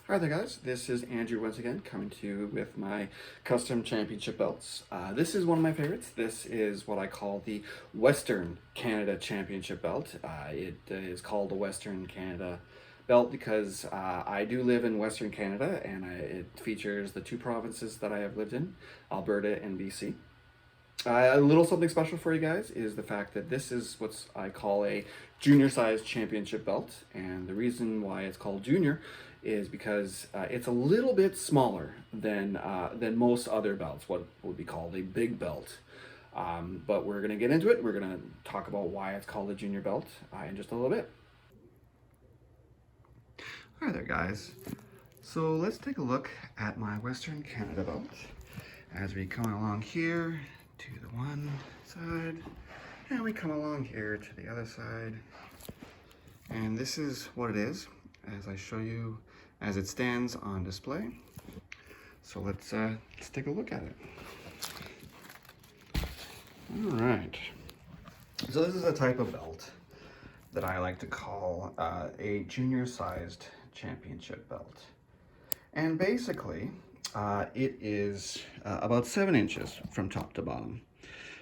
Hi there guys, this is Andrew once again coming to you with my custom championship belts. This is one of my favorites. This is what I call the Western Canada Championship belt. It is called the Western Canada belt because I do live in Western Canada and it features the two provinces that I have lived in, Alberta and BC. A little something special for you guys is the fact that this is what I call a junior size championship belt, and the reason why it's called junior is because it's a little bit smaller than most other belts, what would be called a big belt. But we're going to get into it. We're going to talk about why it's called a junior belt in just a little bit. Hi there guys. So let's take a look at my Western Canada belt as we come along here to the one side and we come along here to the other side, and this is what it is as I show you as it stands on display. So let's take a look at it. All right, so this is a type of belt that I like to call a junior sized championship belt, and basically it is about 7 inches from top to bottom.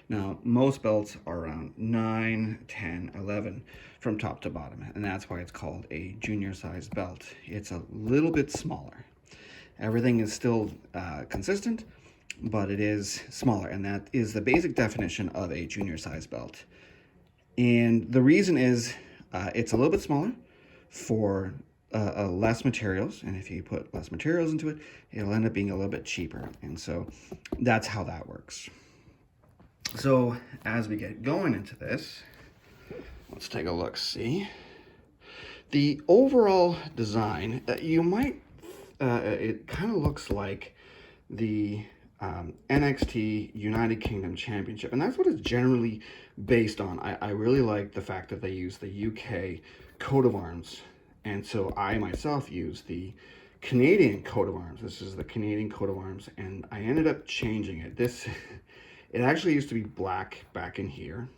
Now, most belts are around 9, 10, 11 from top to bottom, and that's why it's called a junior sized belt. It's a little bit smaller. Everything is still consistent, but it is smaller, and that is the basic definition of a junior sized belt. And the reason is it's a little bit smaller for less materials, and if you put less materials into it, it'll end up being a little bit cheaper, and so that's how that works. So as we get going into this, let's take a look. See, the overall design, you might it kind of looks like the NXT United Kingdom Championship, and that's what it's generally based on. I really like the fact that they use the UK coat of arms, and so I myself use the Canadian coat of arms. This is the Canadian coat of arms, and I ended up changing it. It actually used to be black back in here,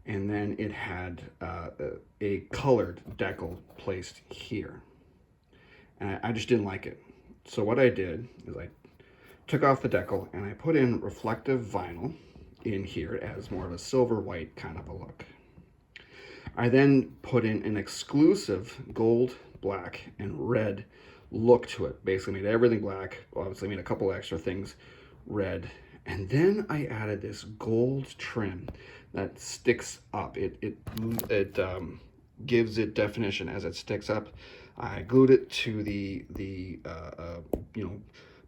and then it had a colored decal placed here, and I just didn't like it. So what I did is I took off the decal and I put in reflective vinyl in here as more of a silver white kind of a look. I then put in an exclusive gold, black, and red look to it. Basically made everything black, obviously made a couple extra things red, and then I added this gold trim that sticks up. It gives it definition as it sticks up. I glued it to the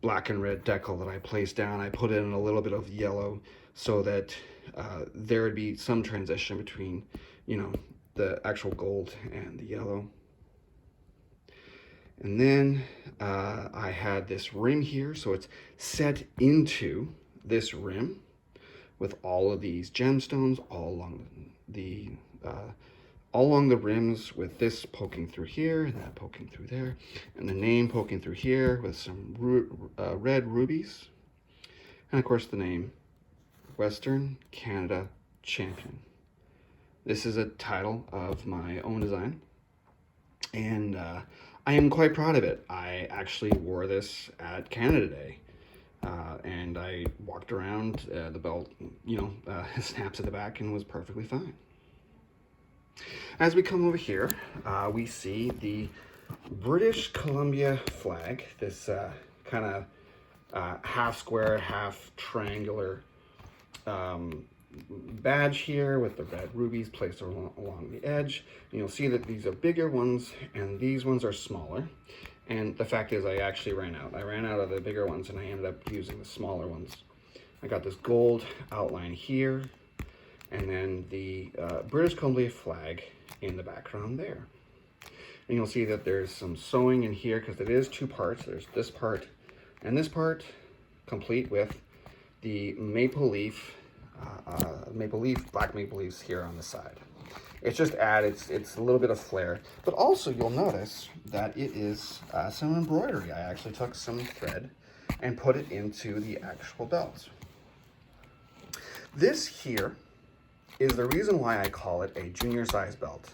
black and red decal that I placed down. I put in a little bit of yellow so that there would be some transition between, the actual gold and the yellow. And then I had this rim here, so it's set into this rim with all of these gemstones all along the rims, with this poking through here and that poking through there, and the name poking through here with some red rubies, and of course the name Western Canada Champion. This is a title of my own design, and I am quite proud of it. I actually wore this at Canada Day, and I walked around. The belt, snaps at the back and was perfectly fine. As we come over here, we see the British Columbia flag, this kind of half square, half triangular badge here with the red rubies placed along the edge. And you'll see that these are bigger ones and these ones are smaller. And the fact is I actually ran out. I ran out of the bigger ones and I ended up using the smaller ones. I got this gold outline here, and then the British Columbia flag in the background there. And you'll see that there's some sewing in here because it is two parts. There's this part and this part, complete with the black maple leaves here on the side. It's just it's a little bit of flair, but also you'll notice that it is some embroidery. I actually took some thread and put it into the actual belt. This here is the reason why I call it a junior size belt.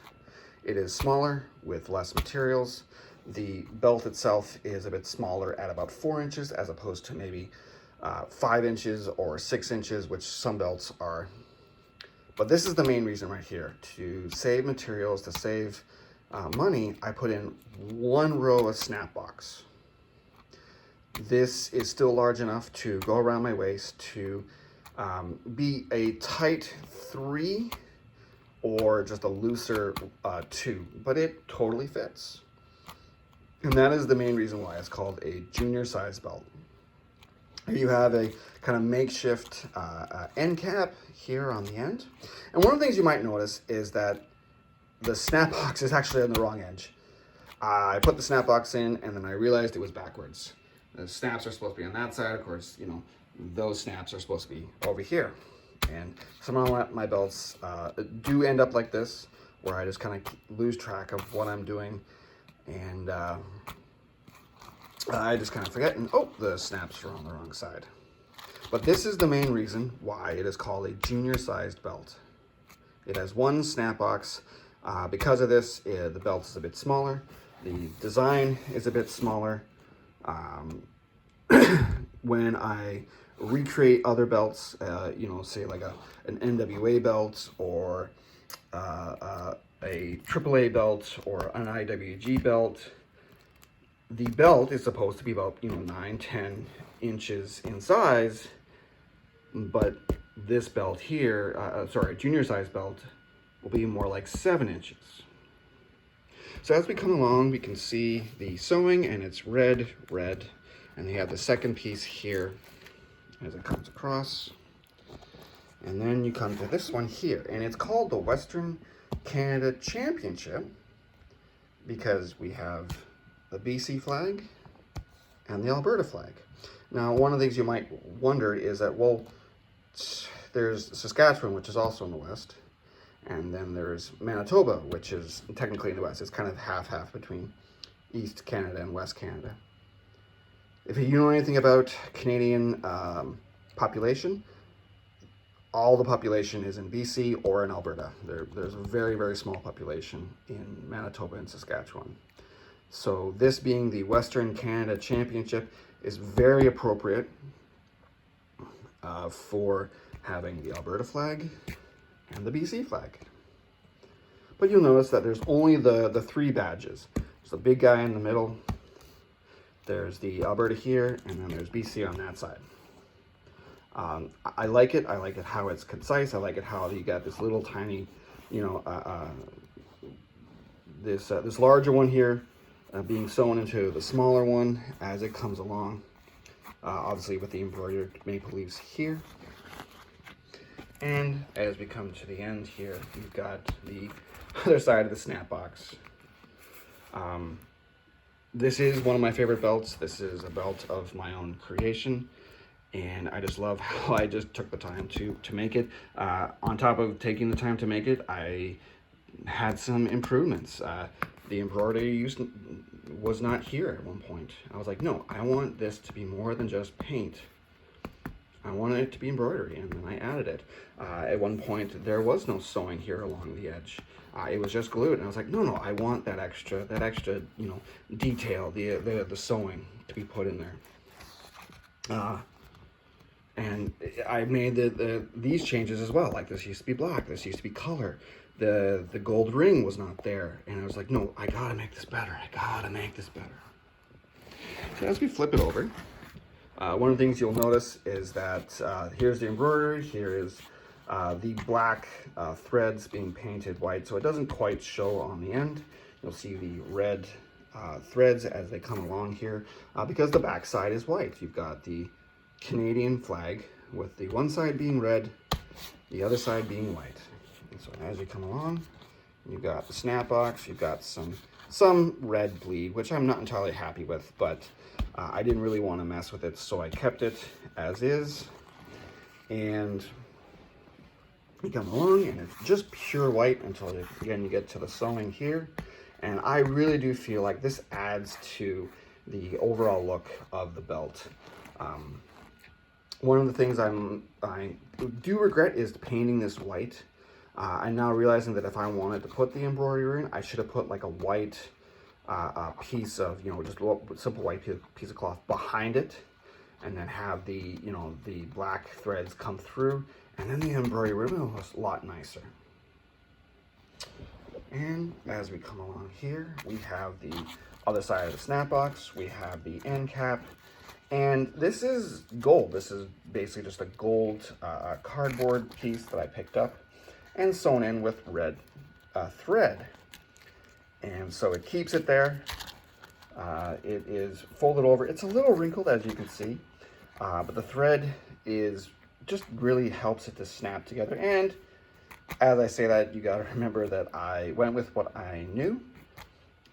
It is smaller with less materials, the belt itself is a bit smaller at about 4 inches as opposed to maybe 5 inches or 6 inches, which some belts are. But this is the main reason right here. To save materials, to save money, I put in 1 row of snap box. This is still large enough to go around my waist, to be a tight 3 or just a looser 2, but it totally fits. And that is the main reason why it's called a junior size belt. You have a kind of makeshift end cap here on the end. And one of the things you might notice is that the snap box is actually on the wrong edge. I put the snap box in and then I realized it was backwards. The snaps are supposed to be on that side. Of course, you know, those snaps are supposed to be over here. And some of my belts do end up like this, where I just kind of lose track of what I'm doing. And I just kind of forget, and oh, the snaps are on the wrong side. But this is the main reason why it is called a junior sized belt. It has 1 snap box. Because of this, the belt is a bit smaller. The design is a bit smaller. When I recreate other belts, you know, say like an NWA belt or a AAA belt or an IWG belt, the belt is supposed to be about, you know, 9-10 inches in size, but this belt here, junior size belt, will be more like 7 inches. So as we come along, we can see the sewing, and it's red, and they have the second piece here as it comes across. And then you come to this one here, and it's called the Western Canada Championship because we have the BC flag and the Alberta flag. Now, one of the things you might wonder is that, well, there's Saskatchewan, which is also in the west, and then there's Manitoba, which is technically in the west. It's kind of half-half between East Canada and West Canada. If you know anything about Canadian population, all the population is in BC or in Alberta. There's a very, very small population in Manitoba and Saskatchewan. So this being the Western Canada Championship is very appropriate for having the Alberta flag and the BC flag. But you'll notice that there's only the 3 badges. There's the big guy in the middle, there's the Alberta here, and then there's BC on that side. I like it. I like it how it's concise. I like it how you got this little tiny, you know, this larger one here being sewn into the smaller one as it comes along. Obviously with the embroidered maple leaves here. And as we come to the end here, you've got the other side of the snap box. This is one of my favorite belts. This is a belt of my own creation, and I just love how I just took the time to make it. On top of taking the time to make it, I had some improvements. The embroidery was not here at one point. I was like, no, I want this to be more than just paint. I wanted it to be embroidery, and then I added it. At one point, there was no sewing here along the edge. It was just glued, and I was like, no, I want that extra, you know, detail, the sewing to be put in there. And I made these changes as well. Like, this used to be black, this used to be color. The gold ring was not there, and I was like, no, I gotta make this better. So as we flip it over, one of the things you'll notice is that here's the embroidery, here is the black threads being painted white, so it doesn't quite show on the end. You'll see the red threads as they come along here because the back side is white. You've got the Canadian flag with the one side being red, the other side being white. And so as you come along, you've got the snap box, you've got some red bleed, which I'm not entirely happy with, but I didn't really want to mess with it, so I kept it as is. And you come along, and it's just pure white until, again, you get to the sewing here. And I really do feel like this adds to the overall look of the belt. One of the things I do regret is painting this white. I'm now realizing that if I wanted to put the embroidery in, I should have put like a white a piece of, just a simple white piece of cloth behind it, and then have the, the black threads come through, and then the embroidery ribbon looks a lot nicer. And as we come along here, we have the other side of the snap box. We have the end cap, and this is gold. This is basically just a gold cardboard piece that I picked up and sewn in with red thread. And so it keeps it there. It is folded over. It's a little wrinkled, as you can see, but the thread is just really helps it to snap together. And as I say that, you got to remember that I went with what I knew,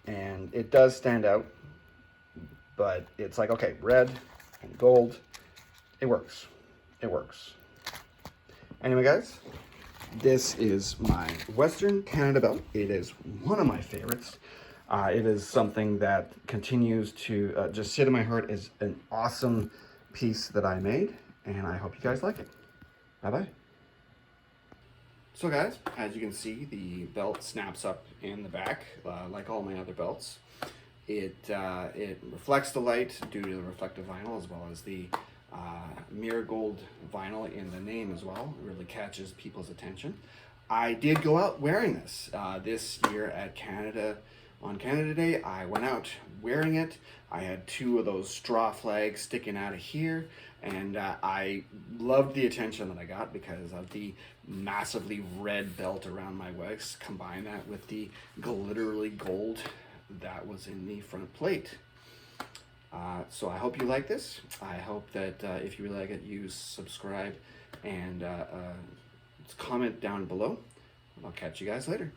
and it does stand out, but it's like, okay, red and gold, it works. It works. Anyway, guys, this is my Western Canada belt. It is one of my favorites. It is something that continues to just sit in my heart as an awesome piece that I made, and I hope you guys like it. Bye-bye. So guys, as you can see, the belt snaps up in the back, like all my other belts. It reflects the light due to the reflective vinyl, as well as the mirror gold vinyl in the name as well. It really catches people's attention. I did go out wearing this this year at on Canada Day. I went out wearing it. I had 2 of those straw flags sticking out of here, and I loved the attention that I got because of the massively red belt around my waist. Combine that with the glitterly gold that was in the front plate. So I hope you like this. I hope that if you really like it, you subscribe and comment down below. I'll catch you guys later.